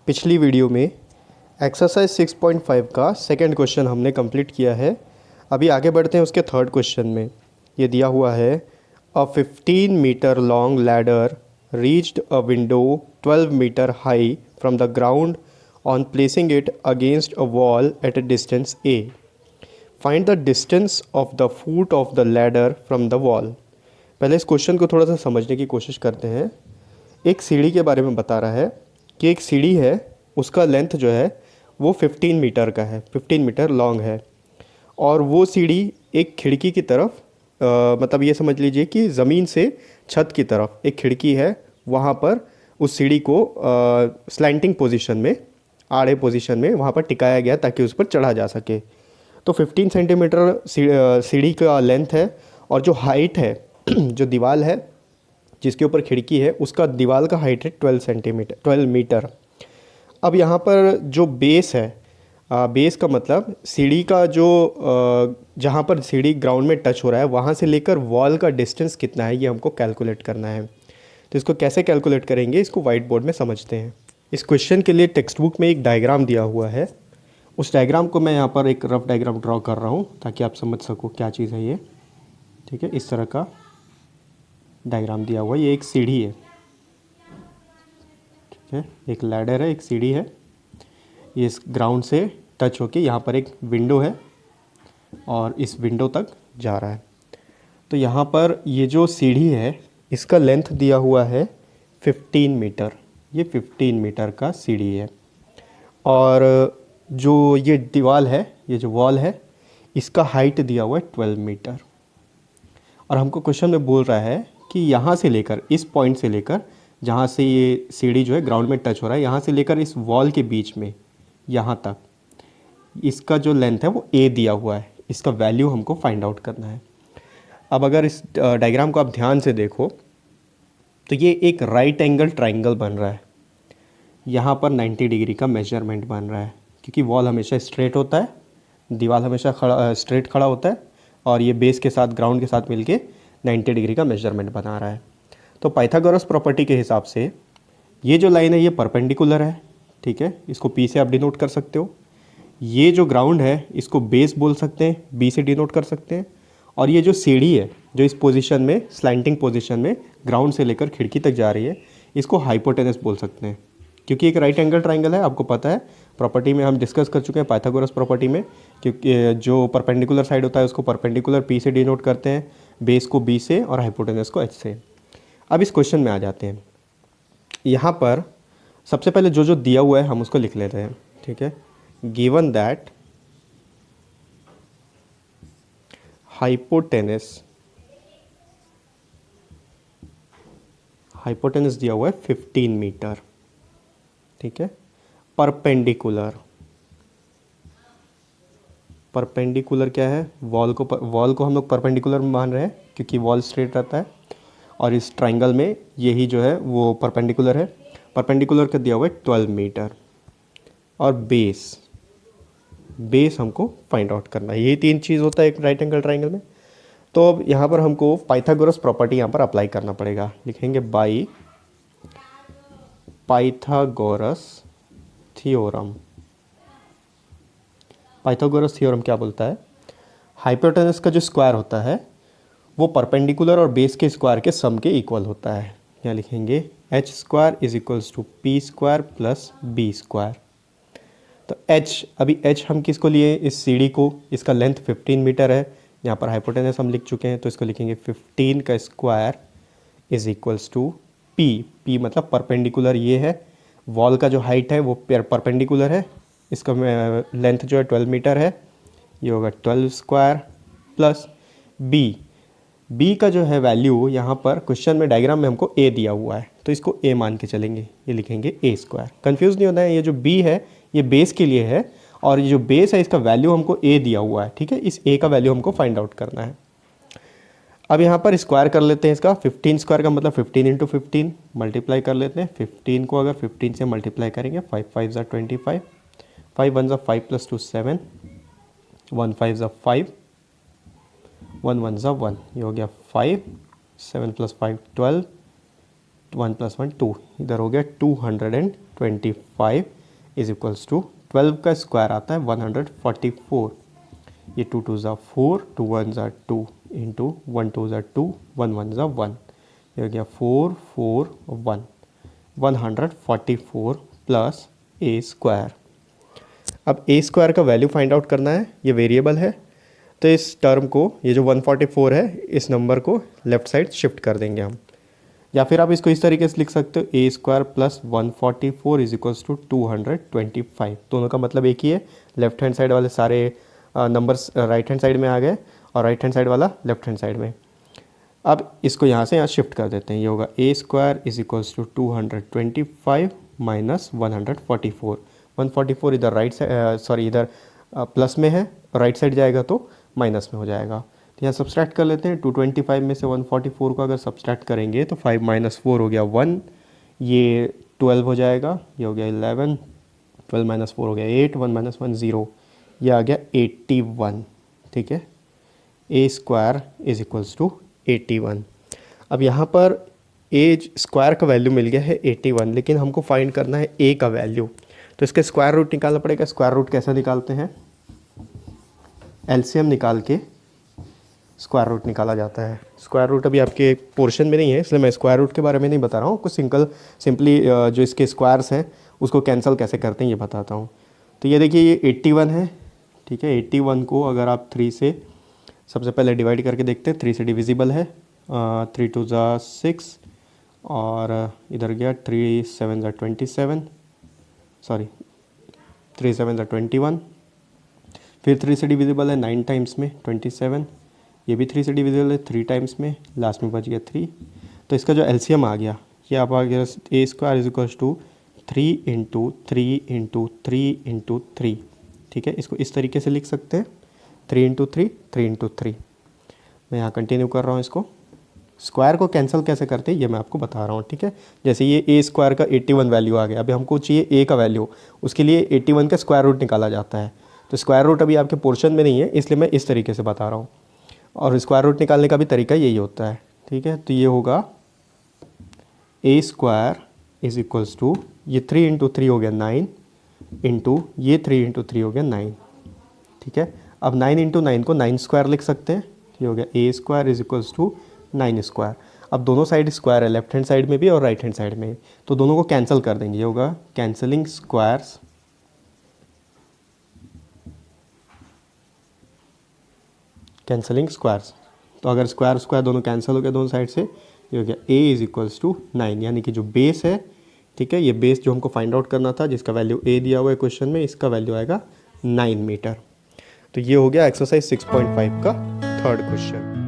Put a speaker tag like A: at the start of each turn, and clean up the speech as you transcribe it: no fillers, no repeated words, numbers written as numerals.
A: पिछली वीडियो में एक्सरसाइज 6.5 का सेकंड क्वेश्चन हमने कंप्लीट किया है। अभी आगे बढ़ते हैं उसके थर्ड क्वेश्चन में। ये दिया हुआ है a 15 metre long ladder reached a window 12 metre high from the ground on placing it against a wall at a distance A. Find the distance of the foot of the ladder from the wall. पहले इस question को थोड़ा सा समझने की कोशिश करते हैं। एक सीढ़ी के बारे में बता रहा है कि एक सीढ़ी है, उसका लेंथ जो है वो 15 मीटर का है, 15 मीटर लॉन्ग है। और वो सीढ़ी एक खिड़की की तरफ मतलब ये समझ लीजिए कि ज़मीन से छत की तरफ एक खिड़की है, वहाँ पर उस सीढ़ी को स्लैंटिंग पोजीशन में, आड़े पोजीशन में वहाँ पर टिकाया गया ताकि उस पर चढ़ा जा सके। तो 15 सेंटीमीटर सीढ़ी का लेंथ है और जो हाइट है जो दीवार है जिसके ऊपर खिड़की है उसका दीवार का हाइट है 12 मीटर। अब यहाँ पर जो बेस है, बेस का मतलब सीढ़ी का जो जहाँ पर सीढ़ी ग्राउंड में टच हो रहा है वहाँ से लेकर वॉल का डिस्टेंस कितना है, ये हमको कैलकुलेट करना है। तो इसको कैसे कैलकुलेट करेंगे, इसको वाइट बोर्ड में समझते हैं। इस क्वेश्चन के लिए टेक्स्ट बुक में एक डायग्राम दिया हुआ है। उस डायग्राम को मैं यहाँ पर एक रफ डायग्राम ड्रॉ कर रहा हूँ ताकि आप समझ सको क्या चीज़ है ये। ठीक है, इस तरह का डायग्राम दिया हुआ है। ये एक सीढ़ी है, ठीक है, एक लैडर है, एक सीढ़ी है। ये इस ग्राउंड से टच होके यहाँ पर एक विंडो है और इस विंडो तक जा रहा है। तो यहाँ पर ये जो सीढ़ी है इसका लेंथ दिया हुआ है 15 मीटर। ये 15 मीटर का सीढ़ी है और जो ये दीवार है, ये जो वॉल है, इसका हाइट दिया हुआ है 12 मीटर। और हमको क्वेश्चन में बोल रहा है कि यहाँ से लेकर, इस पॉइंट से लेकर, जहाँ से ये सीढ़ी जो है ग्राउंड में टच हो रहा है, यहाँ से लेकर इस वॉल के बीच में यहाँ तक इसका जो लेंथ है वो ए दिया हुआ है। इसका वैल्यू हमको फाइंड आउट करना है। अब अगर इस डायग्राम को आप ध्यान से देखो तो ये एक राइट एंगल ट्राइंगल बन रहा है। यहाँ पर 90 डिग्री का मेजरमेंट बन रहा है क्योंकि वॉल हमेशा स्ट्रेट होता है, दीवार हमेशा स्ट्रेट खड़ा होता है और ये बेस के साथ, ग्राउंड के साथ मिलके 90 डिग्री का मेजरमेंट बना रहा है। तो पाइथागोरस प्रॉपर्टी के हिसाब से ये जो लाइन है ये परपेंडिकुलर है, ठीक है, इसको पी से आप डिनोट कर सकते हो। ये जो ग्राउंड है इसको बेस बोल सकते हैं, बी से डिनोट कर सकते हैं। और ये जो सीढ़ी है जो इस पोजीशन में, स्लैंटिंग पोजीशन में ग्राउंड से लेकर खिड़की तक जा रही है, इसको हाइपोटेनस बोल सकते हैं क्योंकि एक राइट एंगल ट्राइंगल है। आपको पता है प्रॉपर्टी में हम डिस्कस कर चुके हैं, पाइथागोरस प्रॉपर्टी में, क्योंकि जो परपेंडिकुलर साइड होता है उसको परपेंडिकुलर पी से डिनोट करते हैं, बेस को बी से और हाइपोटेनस को एच से। अब इस क्वेश्चन में आ जाते हैं। यहाँ पर सबसे पहले जो जो दिया हुआ है हम उसको लिख लेते हैं, ठीक है। गिवन दैट हाइपोटेनस दिया हुआ है 15 मीटर, ठीक है। परपेंडिकुलर क्या है, वॉल को हम लोग परपेंडिकुलर मान रहे हैं क्योंकि वॉल स्ट्रेट रहता है और इस ट्राइंगल में यही जो है वो परपेंडिकुलर है। परपेंडिकुलर का दिया हुआ है 12 मीटर और बेस हमको फाइंड आउट करना है। यही तीन चीज़ होता है एक राइट एंगल ट्राइंगल में। तो अब यहाँ पर हमको पाइथागोरस प्रॉपर्टी यहाँ पर अप्लाई करना पड़ेगा। लिखेंगे by Pythagoras theorem. Pythagoras theorem क्या बोलता है, हाइपोटेनस का जो स्क्वायर होता है वो परपेंडिकुलर और बेस के स्क्वायर के सम के इक्वल होता है। यहाँ लिखेंगे H square is equals to P square plus B square. तो एच, अभी एच हम किसको लिए, इस सीढ़ी को, इसका लेंथ 15 मीटर है। यहाँ पर हाइपोटेनस हम लिख चुके हैं तो इसको लिखेंगे 15 का square is equals to P मतलब परपेंडिकुलर ये है, वॉल का जो हाइट है वो परपेंडिकुलर है, इसका लेंथ जो है 12 मीटर है, ये होगा 12 स्क्वायर प्लस बी का जो है वैल्यू यहाँ पर क्वेश्चन में, डायग्राम में हमको ए दिया हुआ है तो इसको ए मान के चलेंगे, ये लिखेंगे ए स्क्वायर। कन्फ्यूज़ नहीं होना है, ये जो बी है ये बेस के लिए है और ये जो बेस है इसका वैल्यू हमको ए दिया हुआ है, ठीक है। इस ए का वैल्यू हमको फाइंड आउट करना है। अब यहाँ पर स्क्वायर कर लेते हैं इसका, 15 स्क्वायर का मतलब 15 इंटू 15 मल्टीप्लाई कर लेते हैं। 15 को अगर 15 से मल्टीप्लाई करेंगे 5 5 ज़ा 25, 5 1 ज़ा 5 प्लस 2 7, 1 5 ज़ा 5, 1 1 ज़ा 1, ये हो गया 5, 7 प्लस 5 12, 1 प्लस 1 2, इधर हो गया 225 इज इक्वल्स टू 12 का स्क्वायर आता है 144, ये 2 2 ज़ा 4, 2 1 ज़ा 2 इंटू 1 2 ज़ा 2, 1 1 ज़ा 1, ये हो गया 4 4 1, 144 प्लस ए स्क्वायर। अब ए स्क्वायर का वैल्यू फाइंड आउट करना है, ये वेरिएबल है, तो इस टर्म को, ये जो 144 है, इस नंबर को लेफ़्ट साइड शिफ्ट कर देंगे हम, या फिर आप इसको इस तरीके से लिख सकते हो a square plus 144 is equals to 225। दोनों का मतलब एक ही है, लेफ्ट हैंड साइड वाले सारे नंबर्स राइट हैंड साइड में आ गए और राइट हैंड साइड वाला लेफ्ट हैंड साइड में। अब इसको यहाँ से यहाँ शिफ्ट कर देते हैं, ये होगा a square is equals to 225 minus 144। 144 इधर राइट साइड, सॉरी इधर प्लस में है, राइट साइड जाएगा तो माइनस में हो जाएगा, तो यहाँ सब्सट्रैक्ट कर लेते हैं। 225 में से 144 को अगर सब्सट्रैक्ट करेंगे तो 5 माइनस 4 हो गया 1, ये 12 हो जाएगा, ये हो गया 11, 12 माइनस 4 हो गया 8, 1 माइनस 1 0, ये आ गया 81। ठीक है, ए स्क्वायर इज इक्वल्स टू 81। अब यहाँ पर ए स्क्वायर का वैल्यू मिल गया है 81, लेकिन हमको फाइंड करना है ए का वैल्यू, तो इसके स्क्वायर रूट निकालना पड़ेगा। स्क्वायर रूट कैसे निकालते हैं, एलसीएम निकाल के स्क्वायर रूट निकाला जाता है। स्क्वायर रूट अभी आपके पोर्शन में नहीं है, इसलिए मैं स्क्वायर रूट के बारे में नहीं बता रहा हूँ, कुछ सिंपली जो इसके स्क्वायर्स हैं उसको कैंसिल कैसे करते हैं ये बताता हूँ। तो ये देखिए, ये 81 है, ठीक है। 81 को अगर आप 3 से सबसे पहले डिवाइड करके देखते हैं, 3 से डिविजिबल है, 3 2 ज़ा 6 और इधर गया 3 7 ज़ा 27, सॉरी 3 7 ज़ा 21, फिर 3 से डिविजिबल है 9 टाइम्स में 27, ये भी 3 से डिविजिबल है 3 टाइम्स में, लास्ट में बच गया 3। तो इसका जो एलसीएम आ गया, ये आप आ गया a square is equals to 3 into 3 into 3 into 3। ठीक है, इसको इस तरीके से लिख सकते हैं, 3 इंटू 3, 3 इंटू 3। मैं यहाँ कंटिन्यू कर रहा हूँ इसको। स्क्वायर को कैंसिल कैसे करते हैं ये मैं आपको बता रहा हूँ, ठीक है। जैसे ये ए स्क्वायर का 81 वैल्यू आ गया, अभी हमको चाहिए ए का वैल्यू, उसके लिए 81 का स्क्वायर रूट निकाला जाता है। तो स्क्वायर रूट अभी आपके पोर्शन में नहीं है, इसलिए मैं इस तरीके से बता रहा हूँ, और स्क्वायर रूट निकालने का भी तरीका यही होता है, ठीक है। तो ये होगा a square is equals to, ये 3 इंटू 3 हो गया 9, इंटू ये 3 इंटू 3 हो गया 9, ठीक है। अब 9 इंटू 9 को 9 स्क्वायर लिख सकते हैं, ये हो गया a square is equals to 9 square. अब दोनों साइड स्क्वायर है, लेफ्ट हैंड साइड में भी और राइट हैंड साइड में, तो दोनों को कैंसिल कर देंगे, ये होगा कैंसलिंग स्क्वायर्स, कैंसलिंग स्क्वायर्स। तो अगर स्क्वायर स्क्वायर दोनों कैंसिल हो गया दोनों साइड से, ये हो गया ए इज इक्वल्स टू 9, यानी कि जो बेस है, ठीक है, ये बेस जो हमको फाइंड आउट करना था, जिसका वैल्यू ए दिया हुआ है क्वेश्चन में, इसका वैल्यू आएगा 9 मीटर। तो ये हो गया एक्सरसाइज 6.5 का थर्ड क्वेश्चन।